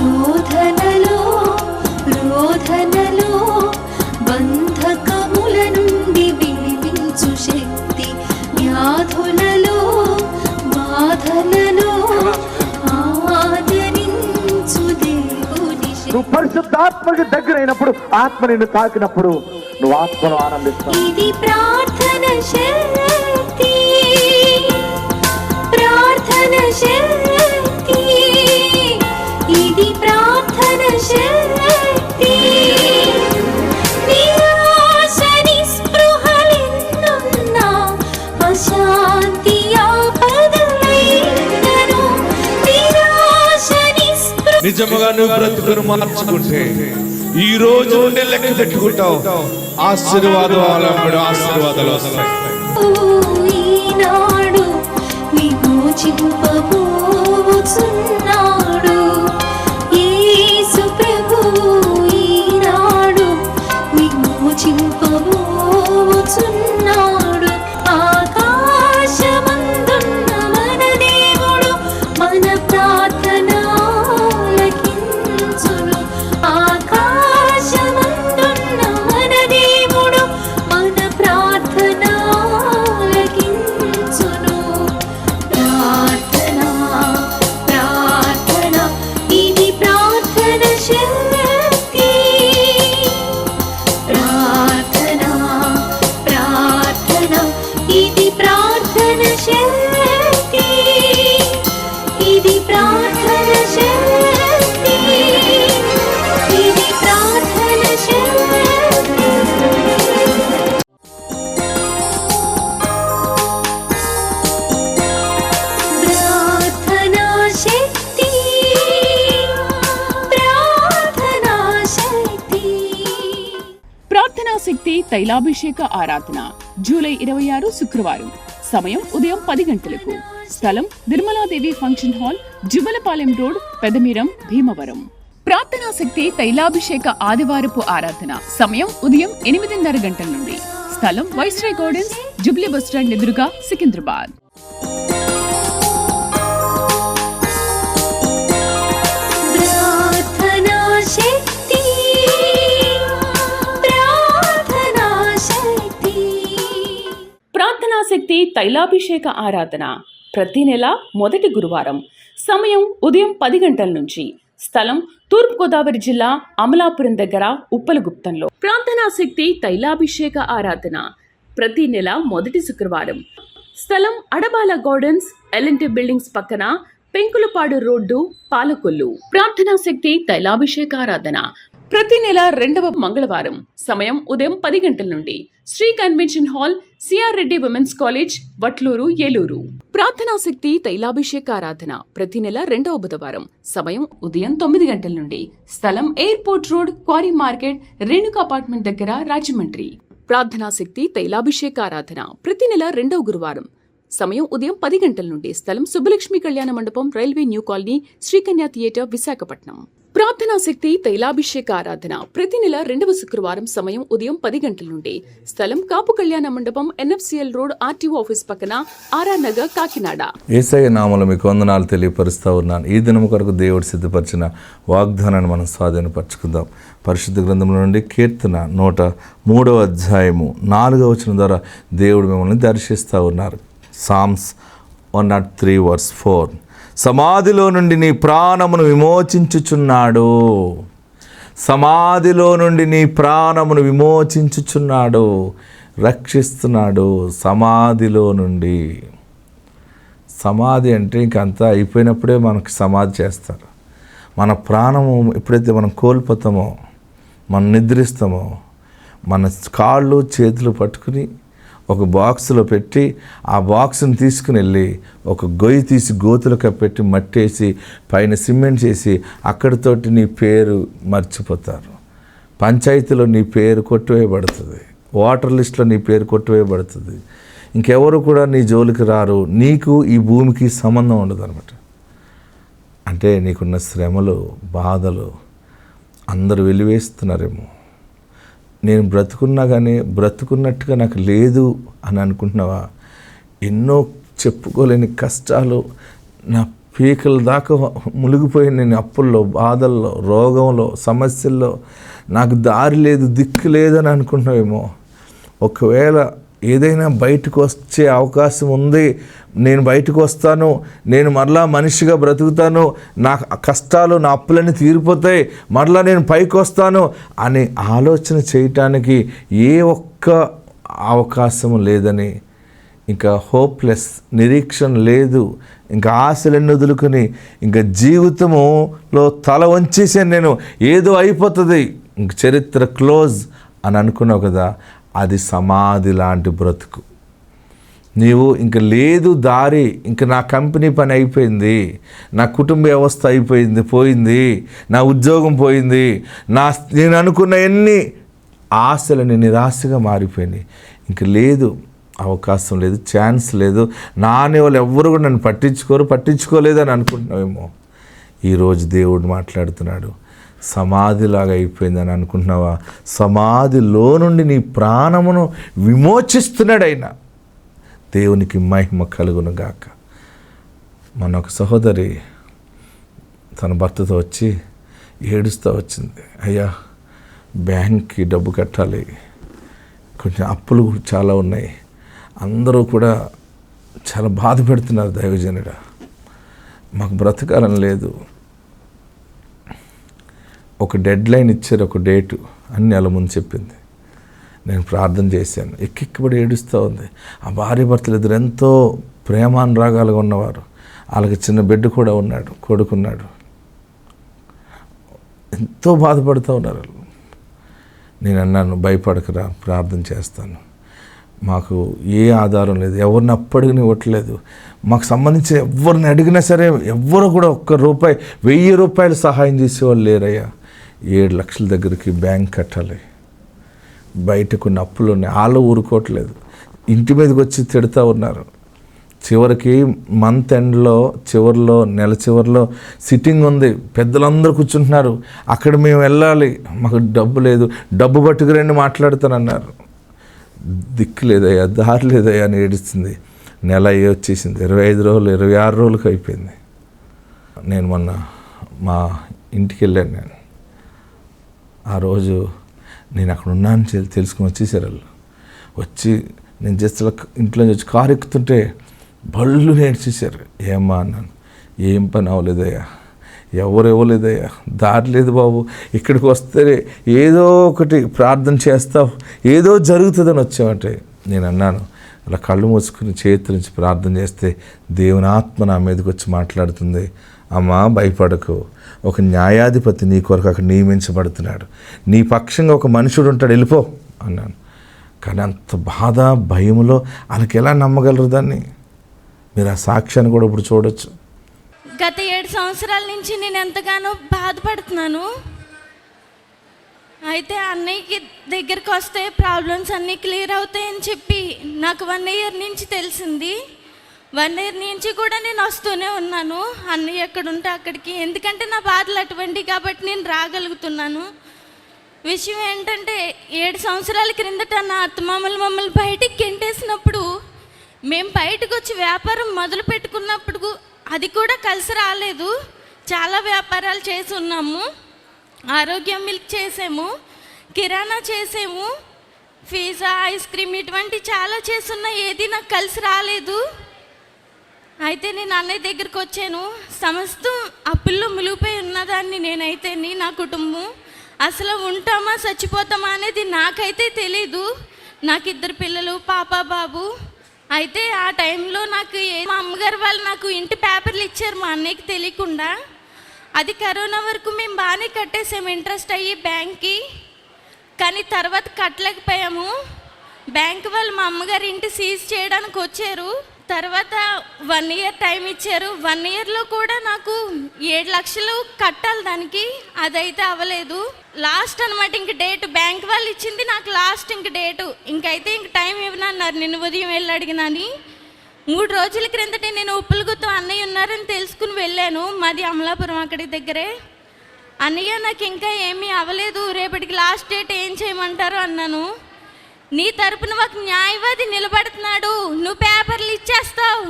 శోధనలో రోధనలో బంధకముల నుండి విడిపించు శక్తి, వ్యాధులలో బాధలలో ఆదరించు దేవుని శక్తి. నువ్వు పరిశుద్ధాత్మకి దగ్గర అయినప్పుడు, ఆత్మ నిన్ను తాకినప్పుడు నువ్వు ఆత్మను ఆనందిస్తావు. ఇది ప్రార్థన శక్తి, ప్రార్థన శక్తి, ఇది ప్రార్థన శక్తి. నిరాశ నిస్పృహలెన్నున్నా అశాంతి ఆపదలైనను, నిరాశ నిస్పృహ. నిజముగా నువ్వు బ్రతుకును మార్చుకుంటే ఈ రోజు ఉండే లెక్క పెట్టుకుంటావు. ఆశీర్వాదాలు వస్తాయి. ఈనాడు విమోచింపబోచున్నాడు యేసు ప్రభువు, ఈనాడు విమోచింపబోచున్నాడు. ఆకాశమందున్న మన దేవుడు మన ప్రార్థన ఆలకించును. ఆకాశమందున్న మన దేవుడు మన ప్రార్థన ఆలకించును. ప్రార్థన ప్రార్థన ఇది ప్రార్థన శక్తి, ప్రార్థన ప్రార్థన ఇది ప్రార్థన శక్తి, ఇది ప్రార్థన శక్తి, ఇది ప్రార్థన శక్తి. ప్రార్థనా శక్తి, ప్రార్థనా శక్తి. ప్రార్థనా శక్తి తైలాభిషేక ఆరాధన జూలై 26 శుక్రవారం. సమయం ఉదయం 10 గంటలకు. స్థలం Nirmaladevi function hall, Juvvalapalem road, Pedamiram, Bhimavaram. ప్రార్థనా శక్తి తైలాభిషేక ఆదివారపు ఆరాధన సమయం ఉదయం 8:30 గంటల నుండి. స్థలం వైస్రాయ్ గార్డెన్స్, జుబ్లీ బస్టాండ్ ఎదురుగా, సికింద్రాబాద్. ప్రార్థనా శక్తి, ప్రార్థనా శక్తి. ప్రార్థనా శక్తి తైలాభిషేక ఆరాధన ప్రతి నెల మొదటి గురువారం. సమయం ఉదయం 10 గంటల నుంచి. స్థలం తూర్పుగోదావరి జిల్లా అమలాపురం దగ్గర ఉప్పలగుప్తంలో. ప్రార్థనా శక్తి తైలాభిషేక ఆరాధన ప్రతి నెల మొదటి శుక్రవారం. స్థలం అడబాల గార్డెన్స్, ఎల్ఎన్టీ బిల్డింగ్స్ పక్కన, పెంకులపాడు రోడ్డు, పాలకొల్లు. ప్రార్థనా శక్తి తైలాభిషేక ఆరాధన ప్రతి నెల 2వ మంగళవారం. సమయం ఉదయం 10 గంటల నుండి. Sri convention hall, CR Reddy women's college, Vatluru, Eluru. ప్రార్థనా శక్తి తైలాభిషేక ఆరాధన ప్రతి నెల 2వ బుధవారం. సమయం ఉదయం 9 గంటల నుండి. స్థలం airport road, quarry market, Renuka apartment దగ్గర, రాజమండ్రి. ప్రార్థనా శక్తి తైలాభిషేక ఆరాధన ప్రతి నెల 2వ గురువారం. సమయం ఉదయం 10 గంటల నుండి. స్థలం సుబ్బలక్ష్మి కళ్యాణ మండపం, railway new colony, Sri Kanya theatre, Visakhapatnam. ప్రార్థనా శక్తి తైలాభిషేక ఆరాధన ప్రతి నెల 2వ శుక్రవారం. సమయం ఉదయం 10 గంటల నుండి. స్థలం కాపు కళ్యాణ మండపం, ఎన్ఎఫ్సిఎల్ రోడ్, ఆర్టీఓ ఆఫీస్ పక్కన, ఆర్ఆర్ నగర్, కాకినాడ. యేసయ్య నామములో మీకు వందనాలు తెలియపరుస్తూ ఉన్నాను. ఈ దినము కొరకు దేవుడు సిద్ధపరిచిన వాగ్దానాన్ని మనం స్వాధీనపరచుకుందాం. పరిశుద్ధ గ్రంథంలో నుండి కీర్తన 103వ అధ్యాయము 4వ వచనం ద్వారా దేవుడు మిమ్మల్ని దర్శిస్తూ ఉన్నారు. సామ్స్ 103:4. సమాధిలో నుండి నీ ప్రాణమును విమోచించుచున్నాడు. సమాధిలో నుండి నీ ప్రాణమును విమోచించుచున్నాడు, రక్షిస్తున్నాడు. సమాధిలో నుండి. సమాధి అంటే ఇంకంతా అయిపోయినప్పుడే మనకు సమాధి చేస్తారు. మన ప్రాణము ఎప్పుడైతే మనం కోల్పోతామో, మనం నిద్రిస్తామో, మన కాళ్ళు చేతులు పట్టుకుని ఒక బాక్స్లో పెట్టి ఆ బాక్స్ని తీసుకుని వెళ్ళి ఒక గొయ్యి తీసి గోతులు కప్పెట్టి మట్టేసి పైన సిమెంట్ చేసి అక్కడితోటి నీ పేరు మర్చిపోతారు. పంచాయతీలో నీ పేరు కొట్టివేయబడుతుంది. వాటర్ లిస్ట్లో నీ పేరు కొట్టివేయబడుతుంది. ఇంకెవరు కూడా నీ జోలికి రారు. నీకు ఈ భూమికి సంబంధం ఉండదు అనమాట. అంటే నీకున్న శ్రమలు, బాధలు అందరూ వెలివేస్తున్నారేమో. నేను బ్రతుకున్నా కానీ బ్రతుకున్నట్టుగా నాకు లేదు అని అనుకుంటున్నావా? ఎన్నో చెప్పుకోలేని కష్టాలు నా పీకల దాకా మునిగిపోయి నేను అప్పుల్లో, బాధల్లో, రోగంలో, సమస్యల్లో, నాకు దారి లేదు, దిక్కు లేదని అనుకుంటున్నావేమో. ఒకవేళ ఏదైనా బయటకు వచ్చే అవకాశం ఉంది, నేను బయటకు వస్తాను, నేను మరలా మనిషిగా బ్రతుకుతాను, నా కష్టాలు, నా అప్పులన్నీ తీరిపోతాయి, మరలా నేను పైకి వస్తాను అని ఆలోచన చేయటానికి ఏ ఒక్క అవకాశం లేదని, ఇంకా హోప్లెస్, నిరీక్షణ లేదు, ఇంకా ఆశలన్నీ వదులుకొని ఇంకా జీవితములో తల వంచేసాను, నేను ఏదో అయిపోతుంది, ఇంక చరిత్ర క్లోజ్ అని అనుకున్నావు కదా, అది సమాధి లాంటి బ్రతుకు. నీవు ఇంక లేదు దారి, ఇంక నా కంపెనీ పని అయిపోయింది, నా కుటుంబ వ్యవస్థ పోయింది, నా ఉద్యోగం పోయింది, నేను అనుకున్న ఎన్ని ఆశలని నిరాశగా మారిపోయినాయి, ఇంక లేదు, అవకాశం లేదు, ఛాన్స్ లేదు, నా అనే వాళ్ళు ఎవ్వరు కూడా నన్ను పట్టించుకోలేదని అనుకుంటున్నావేమో. ఈరోజు దేవుడు మాట్లాడుతున్నాడు, సమాధిలాగా అయిపోయిందని అనుకుంటున్నావా? సమాధిలో నుండి నీ ప్రాణమును విమోచిస్తున్నాడు ఆయన. దేవునికి మహిమ కలుగును గాక. మన ఒక సహోదరి తన భర్తతో వచ్చి ఏడుస్తూ వచ్చింది, అయ్యా బ్యాంక్కి డబ్బు కట్టాలి, కొంచెం అప్పులు చాలా ఉన్నాయి, అందరూ కూడా చాలా బాధ పెడుతున్నారు దైవజనుడా, మాకు బ్రతకాలని లేదు, ఒక డెడ్ లైన్ ఇచ్చారు, ఒక డేటు అని నెల ముందు చెప్పింది. నేను ప్రార్థన చేశాను, ఎక్కిక్కబడి ఏడుస్తూ ఉంది. ఆ భార్య భర్తలు ఇద్దరు ఎంతో ప్రేమానురాగాలుగా ఉన్నవారు, వాళ్ళకి చిన్న బిడ్డ కూడా ఉన్నాడు, కొడుకున్నాడు, ఎంతో బాధపడుతూ ఉన్నారు. నేను అన్నాను, భయపడకరా, ప్రార్థన చేస్తాను, మాకు ఏ ఆధారం లేదు, ఎవరిని అప్పటికి ఇవ్వట్లేదు, మాకు సంబంధించిన ఎవరిని అడిగినా సరే ఎవ్వరు కూడా ₹1 ₹1000 సహాయం చేసేవాళ్ళు లేరయ్యా, 7 లక్షల దగ్గరికి బ్యాంక్ కట్టాలి, బయట కొన్ని అప్పులు ఉన్నాయి, వాళ్ళు ఊరుకోవట్లేదు, ఇంటి మీదకి వచ్చి తిడుతూ ఉన్నారు. చివరికి మంత్ ఎండ్లో, చివరిలో, నెల చివరిలో సిట్టింగ్ ఉంది, పెద్దలందరూ కూర్చుంటున్నారు, అక్కడ మేము వెళ్ళాలి, మాకు డబ్బు లేదు, డబ్బు పట్టుకురండి మాట్లాడుతానన్నారు. దిక్కు లేదయ్యా, దారి లేదయ్యా అని ఏడుస్తుంది. నెల వచ్చేసింది, 25 రోజులు, 26 రోజులకు అయిపోయింది. నేను మొన్న మా ఇంటికి వెళ్ళాను. నేను ఆ రోజు నేను అక్కడ ఉన్నాను తెలుసుకుని వచ్చేసారు వాళ్ళు. వచ్చి నేను జస్ట్ ఇంట్లో వచ్చి కారు ఎక్కుతుంటే బళ్ళు నేర్చేశారు. ఏమ్మా అన్నాను, ఏం పని అవ్వలేదయ్యా, ఎవరు ఇవ్వలేదయ్యా, దారి లేదు బాబు, ఇక్కడికి వస్తే ఏదో ఒకటి ప్రార్థన చేస్తావు, ఏదో జరుగుతుందని వచ్చామంటే. నేను అన్నాను, అలా కళ్ళు మూసుకుని చేతుల నుంచి ప్రార్థన చేస్తే దేవుని ఆత్మ నా మీదకి వచ్చి మాట్లాడుతుంది, అమ్మా భయపడకు, ఒక న్యాయాధిపతి నీ కొరకు అక్కడ నియమించబడుతున్నాడు, నీ పక్షంగా ఒక మనుషుడు ఉంటాడు, వెళ్ళిపో అన్నాను. కానీ అంత బాధ, భయంలో వాళ్ళకి ఎలా నమ్మగలరు దాన్ని? మీరు ఆ సాక్ష్యాన్ని కూడా ఇప్పుడు చూడొచ్చు. గత 7 సంవత్సరాల నుంచి నేను ఎంతగానో బాధపడుతున్నాను. అయితే అన్నయ్యకి దగ్గరికి వస్తే ప్రాబ్లమ్స్ అన్నీ క్లియర్ అవుతాయని చెప్పి నాకు 1 ఇయర్ నుంచి తెలిసింది. 1 ఇయర్ నుంచి కూడా నేను వస్తూనే ఉన్నాను అన్నయ్య ఎక్కడుంటే అక్కడికి, ఎందుకంటే నా బాధలు అటువంటివి కాబట్టి నేను రాగలుగుతున్నాను. విషయం ఏంటంటే 7 సంవత్సరాల క్రిందట నా అత్తమామలు మమ్మల్ని బయటికి గెంటేసినప్పుడు, మేము బయటకు వచ్చి వ్యాపారం మొదలు పెట్టుకున్నప్పుడు అది కూడా కలిసి రాలేదు. చాలా వ్యాపారాలు చేసి ఉన్నాము, ఆరోగ్యం మిల్క్ చేసాము, కిరాణా చేసాము, పిజ్జా, ఐస్ క్రీమ్ ఇటువంటి చాలా చేస్తున్నా, ఏది నాకు కలిసి రాలేదు. అయితే నేను అన్నయ్య దగ్గరికి వచ్చాను. సమస్తం అప్పుల్లో మునిగిపోయి ఉన్నదాన్ని నేనైతే, నా కుటుంబం అసలు ఉంటామా చచ్చిపోతామా అనేది నాకైతే తెలీదు. నాకు 2 పిల్లలు, పాప బాబు. అయితే ఆ టైంలో నాకు మా అమ్మగారు వాళ్ళు నాకు ఇంటి పేపర్లు ఇచ్చారు మా అన్నయ్యకి తెలియకుండా. అది కరోనా వరకు మేము బాగానే కట్టేసాము ఇంట్రెస్ట్ అయ్యి బ్యాంక్కి. కానీ తర్వాత కట్టలేకపోయాము. బ్యాంక్ వాళ్ళు మా అమ్మగారి ఇంటి సీజ్ చేయడానికి వచ్చారు. తర్వాత 1 ఇయర్ టైం ఇచ్చారు. 1 ఇయర్లో కూడా నాకు 7 లక్షలు కట్టాలి దానికి, అదైతే అవ్వలేదు. లాస్ట్ అనమాట ఇంక డేట్, బ్యాంక్ వాళ్ళు ఇచ్చింది నాకు లాస్ట్ ఇంక డేటు. ఇంకైతే ఇంక టైం ఇవ్వనన్నారు. నిన్న ఉదయం వెళ్ళి అడిగినాని 3 రోజుల క్రిందటే నేను ఉప్పులగుతో అన్నయ్య ఉన్నారని తెలుసుకుని వెళ్ళాను. మాది అమలాపురం అక్కడి దగ్గరే. అన్నయ్య నాకు ఇంకా ఏమీ అవ్వలేదు, రేపటికి లాస్ట్ డేట్ ఏం చేయమంటారు అన్నాను. నీ తరపున ఒక న్యాయవాది నిలబడుతున్నాడు, నువ్వు పేపర్లు ఇచ్చేస్తావు,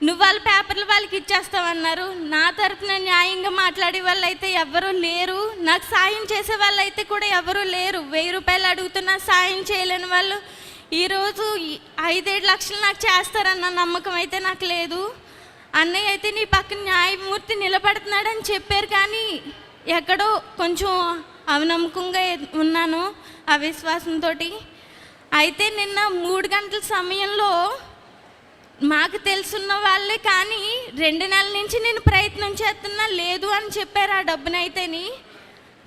నువ్వు వాళ్ళ పేపర్లు వాళ్ళకి ఇచ్చేస్తావన్నారు. నా తరఫున న్యాయంగా మాట్లాడే వాళ్ళు అయితే ఎవరూ లేరు, నాకు సాయం చేసే వాళ్ళు అయితే కూడా ఎవరూ లేరు. 1000 రూపాయలు అడుగుతున్నా సాయం చేయలేని వాళ్ళు ఈరోజు 5-7 లక్షలు నాకు చేస్తారన్న నమ్మకం అయితే నాకు లేదు. అన్నయ్య అయితే నీ పక్కన న్యాయమూర్తి నిలబడుతున్నాడని చెప్పారు, కానీ ఎక్కడో కొంచెం అవనమ్మకంగా ఉన్నాను అవిశ్వాసంతో. అయితే నిన్న 3 గంటల సమయంలో మాకు తెలుసున్న వాళ్ళే, కానీ 2 నెలల నుంచి నేను ప్రయత్నం చేస్తున్నా, లేదు అని చెప్పారు ఆ డబ్బునైతేని.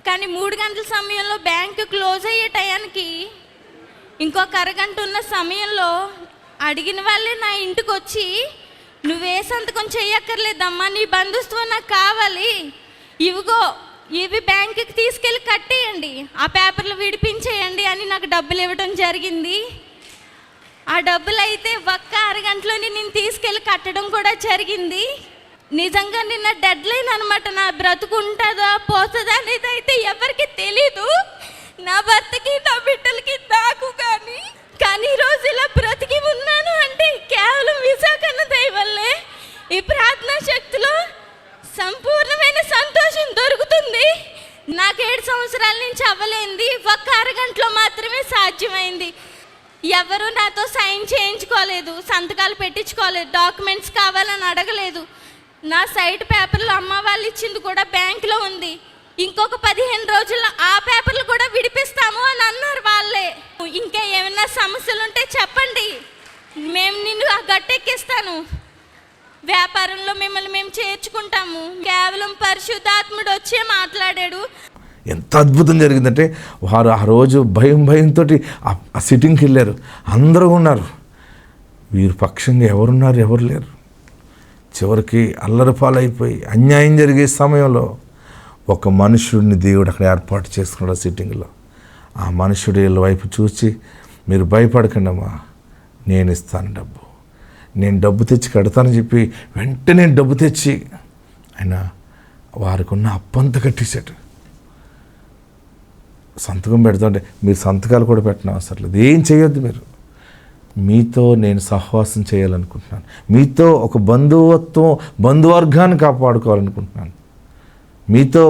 కానీ 3 గంటల సమయంలో బ్యాంకు క్లోజ్ అయ్యే టయానికి ఇంకొక అరగంట ఉన్న సమయంలో అడిగిన వాళ్ళే నా ఇంటికి వచ్చి, నువ్వే సంతకం చెయ్యక్కర్లేదమ్మా, నీ బంధుత్వం నాకు కావాలి, ఇవిగో ఇవి బ్యాంకుకి తీసుకెళ్ళి కట్టేయండి, ఆ పేపర్లు విడిపించేయండి అని నాకు డబ్బులు ఇవ్వడం జరిగింది. ఆ డబ్బులు అయితే ఒక్క అరగంటలోనే నేను తీసుకెళ్ళి కట్టడం కూడా జరిగింది. నిజంగా నిన్న డెడ్ లైన్ అనమాట. నా బ్రతుకు ఉంటుందా పోతుందా అనేది అయితే ఎవరికి తెలీదు, నా భర్తకి నా బిడ్డలకి నాకు. కానీ ఈరోజు ఇలా బ్రతికి ఉన్నాను అంటే కేవలం విశాఖన్న దయ వల్లే. ఈ ప్రార్థనా శక్తిలో సంపూర్ణమైన సంతోషం దొరుకుతుంది. నాకు 7 సంవత్సరాల నుంచి అవ్వలేంది ఒక్క అరగంటలో మాత్రమే సాధ్యమైంది. ఎవరు నాతో సైన్ చేయించుకోలేదు, సంతకాలు పెట్టించుకోలేదు, డాక్యుమెంట్స్ కావాలని అడగలేదు. నా సైట్ పేపర్లు అమ్మ వాళ్ళు ఇచ్చింది కూడా బ్యాంకులో ఉంది. ఇంకొక 15 రోజుల్లో ఆ పేపర్లు కూడా విడిపిస్తాము అని అన్నారు వాళ్ళే. ఇంకా ఏమైనా సమస్యలు ఉంటే చెప్పండి, మేము నిన్ను ఆ గట్టెక్కిస్తాను, వ్యాపారంలో మిమ్మల్ని మేము చేర్చుకుంటాము. కేవలం పరిశుద్ధాత్ముడు వచ్చే మాట్లాడాడు. ఎంత అద్భుతం జరిగిందంటే వారు ఆ రోజు భయంతో ఆ సిట్టింగ్కి వెళ్ళారు. అందరూ ఉన్నారు, వీరు పక్షంగా ఎవరున్నారు, ఎవరు లేరు. చివరికి అల్లరిపాలైపోయి అన్యాయం జరిగే సమయంలో ఒక మనుషుడిని దేవుడు అక్కడ ఏర్పాటు చేసుకున్నాడు సిట్టింగ్లో. ఆ మనుషుడు వీళ్ళ వైపు చూసి, మీరు భయపడకండి అమ్మా, నేను ఇస్తాను డబ్బు, నేను డబ్బు తెచ్చి కడతానని చెప్పి వెంటనే డబ్బు తెచ్చి ఆయన వారికి ఉన్న అప్పంతా కట్టేశాడు. సంతకం పెడతాంటే మీరు సంతకాలు కూడా పెట్టిన అవసరం లేదు, ఏం చేయొద్దు. మీరు మీతో నేను సహవాసం చేయాలనుకుంటున్నాను, మీతో ఒక బంధువర్గాన్ని కాపాడుకోవాలనుకుంటున్నాను, మీతో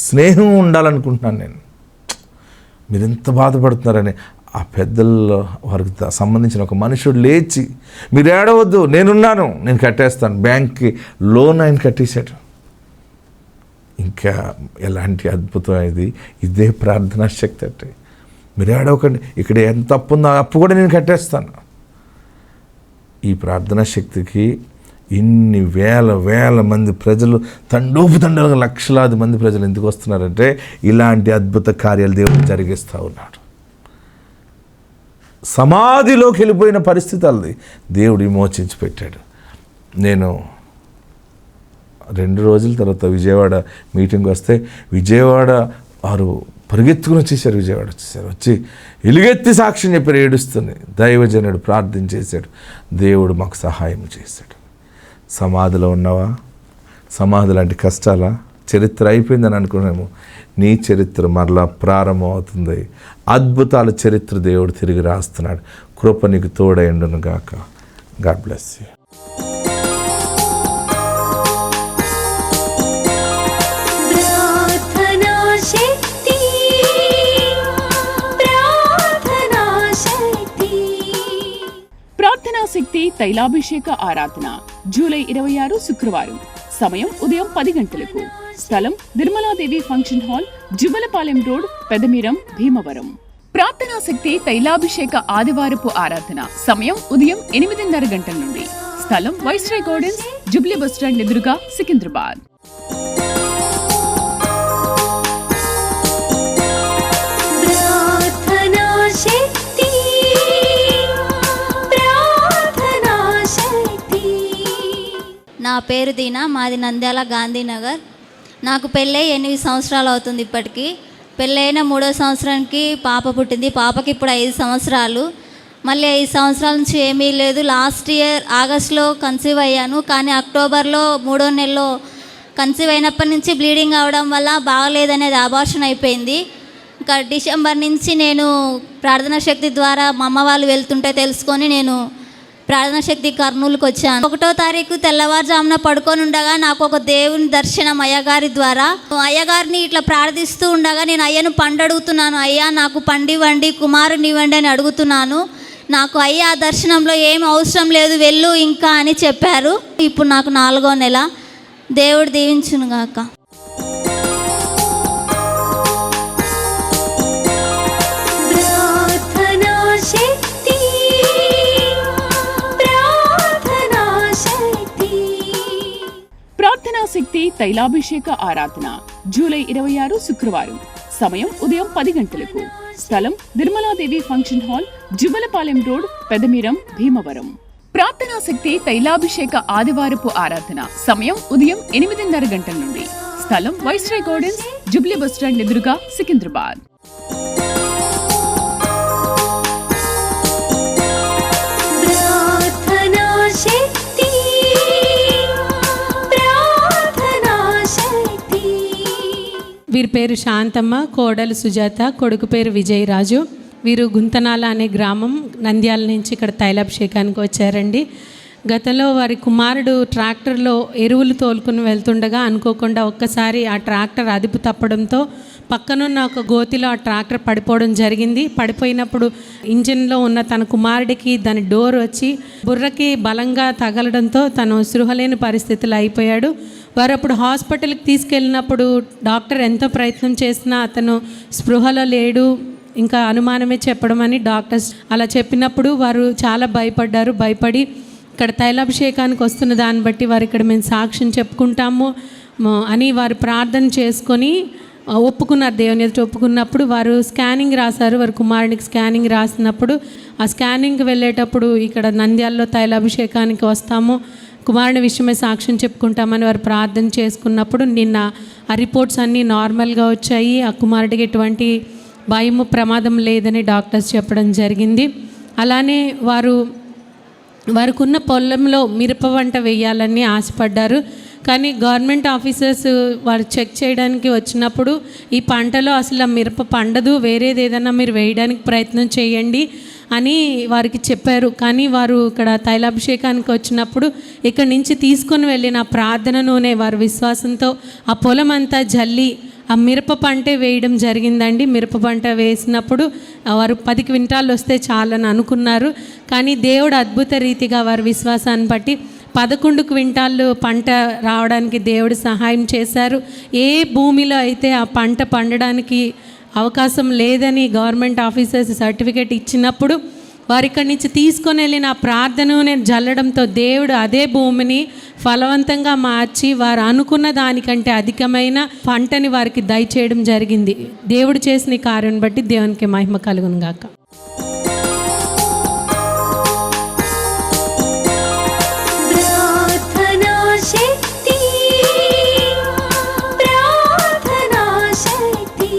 స్నేహం ఉండాలనుకుంటున్నాను నేను. మీరు ఎంత బాధపడుతున్నారని ఆ పెద్దల్లో వారికి సంబంధించిన ఒక మనుషుడు లేచి, మీరు ఏడవద్దు, నేనున్నాను, నేను కట్టేస్తాను, బ్యాంక్కి లోన్ ఆయన కట్టేశాడు. ఇంకా ఎలాంటి అద్భుతం ఇది! ఇదే ప్రార్థనా శక్తి అంటే. మీరు ఏడవకండి, ఇక్కడ ఎంత అప్పు ఉందో అప్పు కూడా నేను కట్టేస్తాను. ఈ ప్రార్థనా శక్తికి ఇన్ని వేల మంది ప్రజలు, తండోపుతండాలుగా లక్షలాది మంది ప్రజలు ఎందుకు వస్తున్నారంటే ఇలాంటి అద్భుత కార్యాలు దేవుడు జరిగిస్తూ ఉన్నాడు. సమాధిలోకి వెళ్ళిపోయిన పరిస్థితులది దేవుడు విమోచించి పెట్టాడు. నేను 2 రోజుల తర్వాత విజయవాడ మీటింగ్ వస్తే విజయవాడ వారు పరిగెత్తుకుని వచ్చేసారు. విజయవాడ వచ్చి ఎలుగెత్తి సాక్ష్యం చెప్పారు, ఏడుస్తుంది. దైవజనుడు ప్రార్థన చేశాడు, దేవుడు మాకు సహాయం చేశాడు. సమాధిలో ఉన్నావా? సమాధి లాంటి కష్టాలా? చరిత్ర అయిపోయిందని అనుకున్నాము. నీ చరిత్ర మరలా ప్రారంభం అవుతుంది. అద్భుతాల చరిత్ర దేవుడు తిరిగి రాస్తున్నాడు. కృప నీకు తోడైండును గాక. God bless you. ప్రార్థనా శక్తి తైలాభిషేక ఆరాధన జూలై 26 శుక్రవారం. సమయం ఉదయం 10 గంటలకు. స్థలం Nirmaladevi function hall, Juvvalapalem road, Pedamiram, Bhimavaram. ప్రార్థనా శక్తి తైలాభిషేక ఆదివారపు ఆరాధన సమయం ఉదయం 8:30 గంటల నుండి. స్థలం వైస్రాయ్ గార్డెన్స్, జుబ్లీ బస్టాండ్ ఎదురుగా, సికింద్రాబాద్. నా పేరు దీనా, మాది నంద్యాల గాంధీనగర్. నాకు పెళ్ళై 8 సంవత్సరాలు అవుతుంది. ఇప్పటికీ పెళ్ళైన 3వ సంవత్సరానికి పాప పుట్టింది. పాపకి ఇప్పుడు 5 సంవత్సరాలు. మళ్ళీ 5 సంవత్సరాల నుంచి ఏమీ లేదు. లాస్ట్ ఇయర్ ఆగస్టులో కన్సీవ్ అయ్యాను, కానీ అక్టోబర్లో 3వ నెలలో కన్సీవ్ అయినప్పటి నుంచి బ్లీడింగ్ అవడం వల్ల బాగలేదనేది అబార్షన్ అయిపోయింది. ఇంకా డిసెంబర్ నుంచి నేను ప్రార్థనా శక్తి ద్వారా మా అమ్మ వాళ్ళు వెళ్తుంటే తెలుసుకొని నేను ప్రార్థనా శక్తి కర్నూలుకి వచ్చాను. 1వ తారీఖు తెల్లవారుజామున పడుకొని ఉండగా నాకు ఒక దేవుని దర్శనం అయ్యగారి ద్వారా. అయ్యగారిని ఇట్లా ప్రార్థిస్తూ ఉండగా నేను అయ్యను పండు అడుగుతున్నాను. అయ్యా నాకు పండివ్వండి, కుమారుని ఇవ్వండి అని అడుగుతున్నాను. నాకు అయ్యా ఆ దర్శనంలో ఏం అవసరం లేదు, వెళ్ళు ఇంకా అని చెప్పారు. ఇప్పుడు నాకు 4వ నెల. దేవుడు దీవించును గాక. ప్రార్థనా శక్తి, ప్రార్థనా శక్తి. ప్రార్థనా శక్తి తైలాభిషేక ఆరాధన జూలై 26 శుక్రవారం. సమయం ఉదయం 10 గంటలకు. స్థలం Nirmaladevi function hall, Juvvalapalem road, Pedamiram, Bhimavaram. ప్రార్థనా శక్తి తైలాభిషేక ఆదివారపు ఆరాధన సమయం ఉదయం 8:30 గంటల నుండి. స్థలం వైస్రాయ్ గార్డెన్స్, జుబ్లీ బస్టాండ్ ఎదురుగా, సికింద్రాబాద్. ప్రార్థనా శక్తి, ప్రార్థనా శక్తి. వీరి పేరు శాంతమ్మ, కోడలు సుజాత, కొడుకు పేరు విజయరాజు. వీరు గుంతనాల అనే గ్రామం, నంద్యాల నుంచి ఇక్కడ తైలాభిషేకానికి వచ్చారండి. గతంలో వారి కుమారుడు ట్రాక్టర్లో ఎరువులు తోలుకుని వెళ్తుండగా అనుకోకుండా ఒక్కసారి ఆ ట్రాక్టర్ అదుపు తప్పడంతో పక్కనున్న ఒక గోతిలో ఆ ట్రాక్టర్ పడిపోవడం జరిగింది. పడిపోయినప్పుడు ఇంజిన్లో ఉన్న తన కుమారుడికి దాని డోర్ వచ్చి బుర్రకి బలంగా తగలడంతో తను స్పృహలేని పరిస్థితులు అయిపోయాడు. వారు అప్పుడు హాస్పిటల్కి తీసుకెళ్ళినప్పుడు డాక్టర్ ఎంతో ప్రయత్నం చేసినా అతను స్పృహలో లేడు, ఇంకా అనుమానమే చెప్పడం అని డాక్టర్స్ అలా చెప్పినప్పుడు వారు చాలా భయపడ్డారు. భయపడి ఇక్కడ తైలాభిషేకానికి వస్తున్న దాన్ని బట్టి వారు ఇక్కడ మేము సాక్ష్యం చెప్పుకుంటాము అని వారు ప్రార్థన చేసుకొని ఒప్పుకున్నారు. దేవుని ఎదుట ఒప్పుకున్నప్పుడు వారు స్కానింగ్ రాశారు. వారి కుమారునికి స్కానింగ్ రాసినప్పుడు ఆ స్కానింగ్కి వెళ్ళేటప్పుడు ఇక్కడ నంద్యాలలో తైలాభిషేకానికి వస్తాము, కుమారుని విషయమే సాక్ష్యం చెప్పుకుంటామని వారు ప్రార్థన చేసుకున్నప్పుడు నిన్న ఆ రిపోర్ట్స్ అన్నీ నార్మల్గా వచ్చాయి. ఆ కుమారుడికి ఎటువంటి భయము ప్రమాదం లేదని డాక్టర్స్ చెప్పడం జరిగింది. అలానే వారికి ఉన్న పొలంలో మిరప పంట వేయాలని ఆశపడ్డారు. కానీ గవర్నమెంట్ ఆఫీసర్స్ వారు చెక్ చేయడానికి వచ్చినప్పుడు ఈ పంటలో అసలు మిరప పండదు, వేరేది ఏదైనా మీరు వేయడానికి ప్రయత్నం చేయండి అని వారికి చెప్పారు. కానీ వారు ఇక్కడ తైలాభిషేకానికి వచ్చినప్పుడు ఇక్కడి నుంచి తీసుకొని వెళ్ళిన ప్రార్థన నూనె వారి విశ్వాసంతో ఆ పొలం అంతా జల్లి ఆ మిరప పంటే వేయడం జరిగిందండి. మిరప పంట వేసినప్పుడు వారు 10 క్వింటాలు వస్తే చాలని అనుకున్నారు. కానీ దేవుడు అద్భుత రీతిగా వారి విశ్వాసాన్ని బట్టి 11 క్వింటాళ్ళు పంట రావడానికి దేవుడు సహాయం చేశారు. ఏ భూమిలో అయితే ఆ పంట పండడానికి అవకాశం లేదని గవర్నమెంట్ ఆఫీసర్స్ సర్టిఫికేట్ ఇచ్చినప్పుడు వారి ఇక్కడి నుంచి తీసుకొని వెళ్ళిన ప్రార్థనను జల్లడంతో దేవుడు అదే భూమిని ఫలవంతంగా మార్చి వారు అనుకున్న దానికంటే అధికమైన పంటని వారికి దయచేయడం జరిగింది. దేవుడు చేసిన ఈ కార్యం బట్టి దేవునికి మహిమ కలుగును గాక. ప్రార్థనా శక్తి, ప్రార్థనా శక్తి.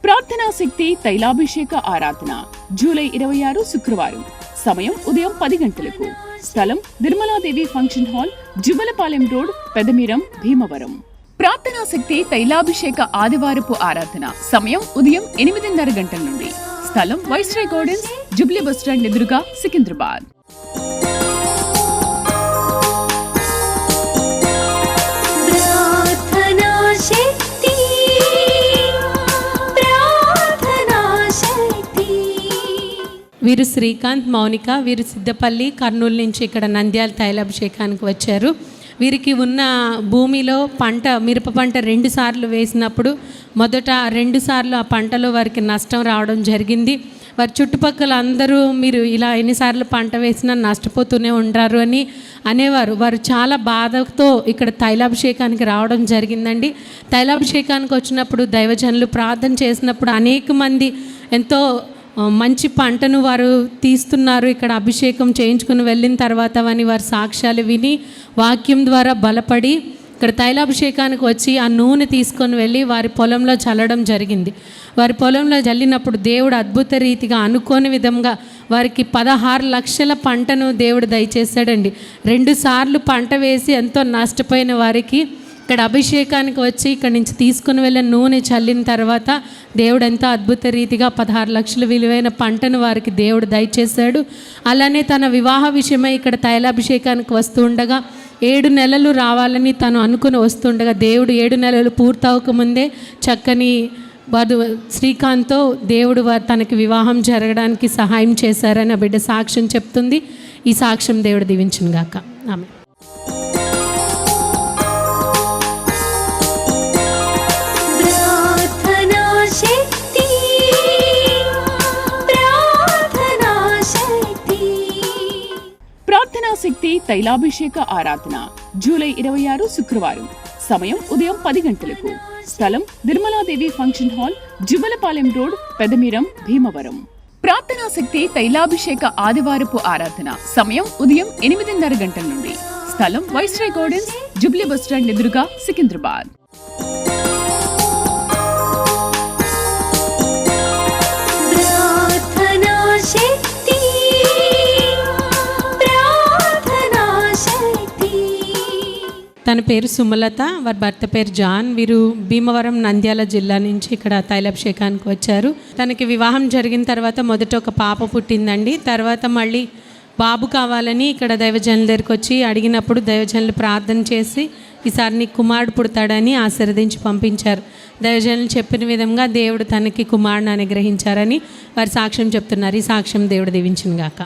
ప్రార్థనా శక్తి తైలాభిషేక ఆరాధన జూలై 26 శుక్రవారం. సమయం ఉదయం 10 గంటలకు. స్థలం Nirmaladevi function hall, Juvvalapalem road, Pedamiram, Bhimavaram. ప్రార్థనా శక్తి తైలాభిషేక ఆదివారపు ఆరాధన సమయం ఉదయం 8:30 గంటల నుండి. స్థలం వైస్రాయ్ గార్డెన్స్, జుబ్లీ బస్టాండ్ ఎదురుగా, సికింద్రాబాద్. ప్రార్థనా శక్తి, ప్రార్థనా శక్తి. వీరు శ్రీకాంత్, మౌనిక. వీరు సిద్ధపల్లి, కర్నూలు నుంచి ఇక్కడ నంద్యాల తైలాభిషేకానికి వచ్చారు. వీరికి ఉన్న భూమిలో మిరప పంట 2 సార్లు వేసినప్పుడు మొదట 2 సార్లు ఆ పంటలో వారికి నష్టం రావడం జరిగింది. వారి చుట్టుపక్కల అందరూ మీరు ఇలా ఎన్నిసార్లు పంట వేసినా నష్టపోతూనే ఉంటారు అని అనేవారు. వారు చాలా బాధతో ఇక్కడ తైలాభిషేకానికి రావడం జరిగిందండి. తైలాభిషేకానికి వచ్చినప్పుడు దైవజనులు ప్రార్థన చేసినప్పుడు అనేక మంది ఎంతో మంచి పంటను వారు తీస్తున్నారు. ఇక్కడ అభిషేకం చేయించుకుని వెళ్ళిన తర్వాత వారి సాక్ష్యాలు విని వాక్యం ద్వారా బలపడి ఇక్కడ తైలాభిషేకానికి వచ్చి ఆ నూనె తీసుకొని వెళ్ళి వారి పొలంలో చల్లడం జరిగింది. వారి పొలంలో చల్లినప్పుడు దేవుడు అద్భుత రీతిగా అనుకోని విధంగా వారికి 16 లక్షల పంటను దేవుడు దయచేశాడండి. 2 సార్లు పంట వేసి ఎంతో నష్టపోయిన వారికి ఇక్కడ అభిషేకానికి వచ్చి ఇక్కడ నుంచి తీసుకుని వెళ్ళిన నూనె చల్లిన తర్వాత దేవుడు ఎంతో అద్భుత రీతిగా 16 లక్షల విలువైన పంటను వారికి దేవుడు దయచేశాడు. అలానే తన వివాహ విషయమై ఇక్కడ తైలాభిషేకానికి వస్తూ ఉండగా 7 నెలలు రావాలని తను అనుకుని వస్తుండగా దేవుడు 7 నెలలు పూర్తవకముందే చక్కని శ్రీకాంత్తో దేవుడు తనకి వివాహం జరగడానికి సహాయం చేశారని ఆ బిడ్డ సాక్ష్యం చెప్తుంది. ఈ సాక్ష్యం దేవుడు దీవించును గాక. ఆమె ప్రార్థనా శక్తి తైలాభిషేక ఆరాధన జూలై 26 శుక్రవారం. సమయం ఉదయం 10 గంటలకు. స్థలం Nirmaladevi function hall, Jubalapalem road, Pedamiram, Bhimavaram. ప్రార్థనా శక్తి తైలాభిషేక ఆదివారపు ఆరాధన సమయం ఉదయం 8:30 గంటల నుండి. స్థలం వైస్రాయ్ గార్డెన్స్, జుబ్లీ బస్టాండ్ ఎదురుగా, సికింద్రాబాద్. తన పేరు సుమలత, వారి భర్త పేరు జాన్. వీరు భీమవరం, నంద్యాల జిల్లా నుంచి ఇక్కడ తైలాభిషేకానికి వచ్చారు. తనకి వివాహం జరిగిన తర్వాత మొదట ఒక పాప పుట్టిందండి. తర్వాత మళ్ళీ బాబు కావాలని ఇక్కడ దైవజనుల దగ్గరికి వచ్చి అడిగినప్పుడు దైవజనులు ప్రార్థన చేసి ఈసారి నీకు కుమారుడు పుడతాడని ఆశీర్వదించి పంపించారు. దైవజనులు చెప్పిన విధంగా దేవుడు తనకి కుమారుని అనుగ్రహించారని వారి సాక్ష్యం చెప్తున్నారు. ఈ సాక్ష్యం దేవుడు దీవించును గాక.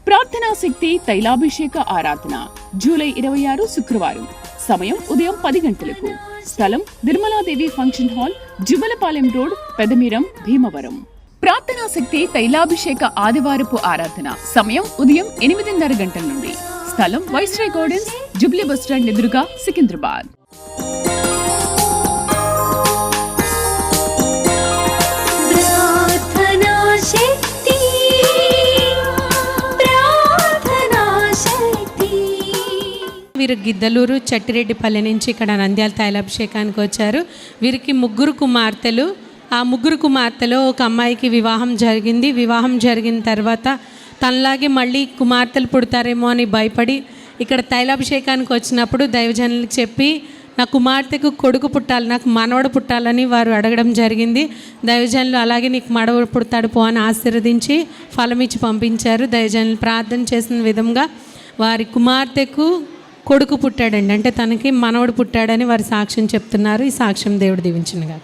ప్రార్థనా శక్తి తైలాభిషేక ఆరాధన జూలై 26 శుక్రవారం. సమయం ఉదయం 10 గంటలకు. స్థలం Nirmaladevi function hall, Jubalapalem road, Pedamiram, Bhimavaram. ప్రార్థనా శక్తి తైలాభిషేక ఆదివారపు ఆరాధన సమయం ఉదయం 8:30 గంటల నుండి. స్థలం వైస్రాయ్ గార్డెన్స్, జుబ్లీ బస్టాండ్ ఎదురుగా, సికింద్రాబాద్. వీరు గిద్దలూరు చట్టిరెడ్డిపల్లి నుంచి ఇక్కడ నంద్యాల తైలాభిషేకానికి వచ్చారు. వీరికి 3 కుమార్తెలు. ఆ 3 కుమార్తెలో ఒక అమ్మాయికి వివాహం జరిగింది. వివాహం జరిగిన తర్వాత తనలాగే మళ్ళీ కుమార్తెలు పుడతారేమో అని భయపడి ఇక్కడ తైలాభిషేకానికి వచ్చినప్పుడు దైవజనులకు చెప్పి నా కుమార్తెకు కొడుకు పుట్టాలి, నాకు మనవడు పుట్టాలని వారు అడగడం జరిగింది. దైవజనులు అలాగే నీకు మనవడు పుడతాడు పో అని ఆశీర్వదించి ఫలమిచ్చి పంపించారు. దైవజనులు ప్రార్థన చేసిన విధంగా వారి కుమార్తెకు కొడుకు పుట్టాడండి, అంటే తనకి మనవడు పుట్టాడని వారి సాక్ష్యం చెప్తున్నారు. ఈ సాక్ష్యం దేవుడు దీవించునుగా.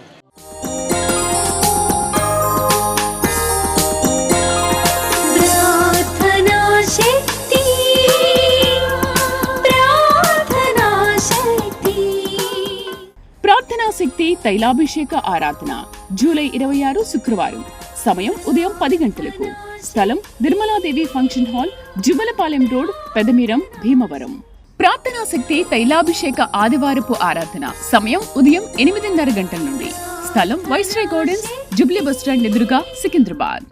ప్రార్థనా శక్తి తైలాభిషేక ఆరాధన జూలై 26 శుక్రవారం. సమయం ఉదయం 10 గంటలకు. స్థలం Nirmaladevi function hall, Jubalapalem road, Pedamiram, Bhimavaram. ప్రార్థనా శక్తి తైలాభిషేక ఆదివారపు ఆరాధన సమయం ఉదయం 8:30 గంటల నుండి. స్థలం వైస్రాయ్ గార్డెన్స్, జుబ్లీ బస్టాండ్ ఎదురుగా, సికింద్రాబాద్.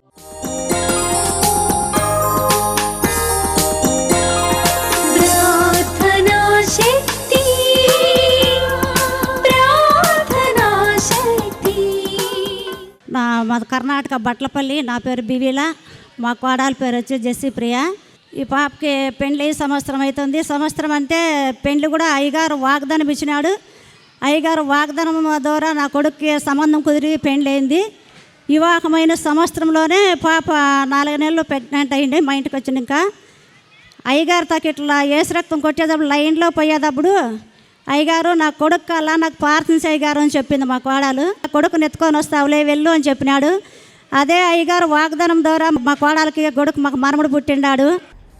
మాది కర్ణాటక బట్లపల్లి. నా పేరు బివిల, మా కోడల పేరు వచ్చి జెస్సీ ప్రియ. ఈ పాపకి పెండ్లి సంవత్సరం అవుతుంది. సంవత్సరం అంటే పెండ్లి కూడా అయ్యగారు వాగ్దానం ఇచ్చినాడు. అయ్యగారు వాగ్దానం ద్వారా నా కొడుక్కి సంబంధం కుదిరి పెండ్లి అయింది. వివాహమైన సంవత్సరంలోనే పాప 4 నెలలు ప్రెగ్నెంట్ అయ్యింది. మా ఇంటికి వచ్చినాక అయ్యగారు తాకి ఇట్లా ఏసు రక్తం కొట్టేటప్పుడు లైన్లో పోయేటప్పుడు అయ్యగారు నా కొడుకు కల్లా నాకు ప్రార్థించి అయ్యగారు అని చెప్పింది మా కోడలు. కొడుకుని ఎత్తుకొని వస్తావులే వెళ్ళు అని చెప్పినాడు. అదే అయ్యగారు వాగ్దానం ద్వారా మా కోడలకి కొడుకు మాకు మనముడు పుట్టిండాడు.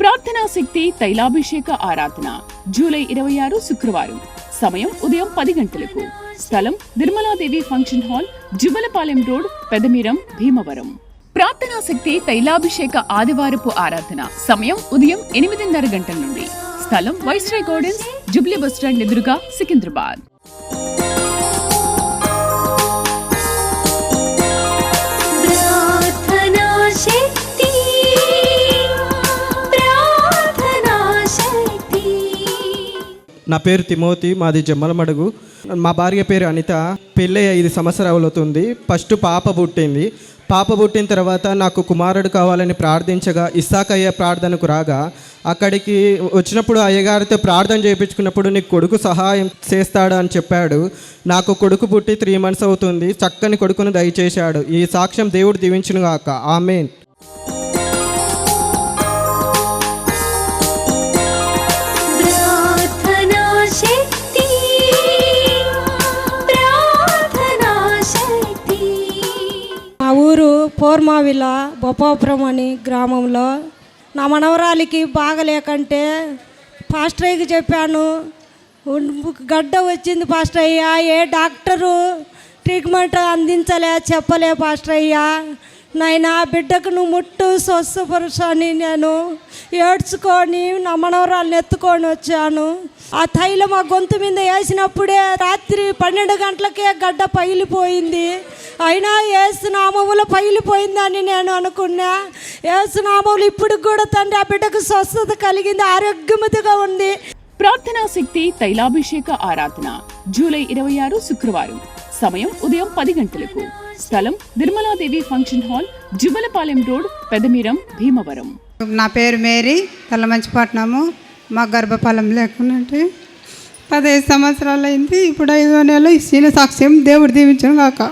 ప్రార్థనా శక్తి తైలాభిషేక ఆరాధన జూలై 26 శుక్రవారం. సమయం ఉదయం 10 గంటలకు. స్థలం Nirmaladevi function hall, Jubalapalem road, Pedamiram, Bhimavaram. ప్రార్థనా శక్తి తైలాభిషేక ఆదివారపు ఆరాధన సమయం ఉదయం 8:30 గంటల నుండి. స్థలం వైస్రాయ్ గార్డెన్స్, జుబ్లీ బస్టాండ్ ఎదురుగా, సికింద్రాబాద్. నా పేరు తిమోతి, మాది జమ్మలమడుగు. మా భార్య పేరు అనిత. పెళ్ళి 5 సంవత్సరాలు అవుతుంది. ఫస్ట్ పాప పుట్టింది. పాప పుట్టిన తర్వాత నాకు కుమారుడు కావాలని ప్రార్థించగా ఇస్సాక్ అయ్యే ప్రార్థనకు రాగా అక్కడికి వచ్చినప్పుడు అయ్యగారితో ప్రార్థన చేయించుకున్నప్పుడు నీకు కొడుకు సహాయం చేస్తాడు అని చెప్పాడు. నాకు కొడుకు పుట్టి 3 months అవుతుంది. చక్కని కొడుకును దయచేశాడు. ఈ సాక్ష్యం దేవుడు దీవించును గాక. ఆమేన్. ప్రార్థనా శక్తి, ప్రార్థనా శక్తి. మా ఊరు పోర్మావిల బొప్పాపురం అని గ్రామంలో నా మనవరాలికి బాగలేకంటే పాస్టర్ అయ్యకి చెప్పాను. గడ్డ వచ్చింది పాస్టర్ అయ్యా, ఏ డాక్టరు ట్రీట్మెంట్ అందించలే, చెప్పలే పాస్టర్ అయ్యా. నాయన బిడ్డకు నువ్వు ముట్టు స్వస్థపరచని నేను ఏడ్చుకొని నా మనవరాలను ఎత్తుకొని వచ్చాను. ఆ తైలం ఆ గొంతు మీద వేసినప్పుడే రాత్రి 12 గంటలకే గడ్డ పగిలిపోయింది. అయినా యేసునామములో పగిలిపోయిందని నేను అనుకున్నా. యేసునామములు ఇప్పుడు కూడా తండ్రి ఆ బిడ్డకు స్వస్థత కలిగింది, ఆరోగ్యమతిగా ఉంది. ప్రార్థనా శక్తి తైలాభిషేక ఆరాధన జూలై 26 శుక్రవారం. సమయం ఉదయం 10 గంటలకు. స్థలం Nirmaladevi function hall, Juvvalapalem road, Pedamiram, Bhimavaram. నా పేరు మేరీ, తల్లమంచిపట్నము. మా గర్భఫలం లేకున్నట్టు 15 సంవత్సరాలు అయింది. ఇప్పుడు 5వ నెల ఇచ్చిన సాక్ష్యం దేవుడు దీవించను గాక.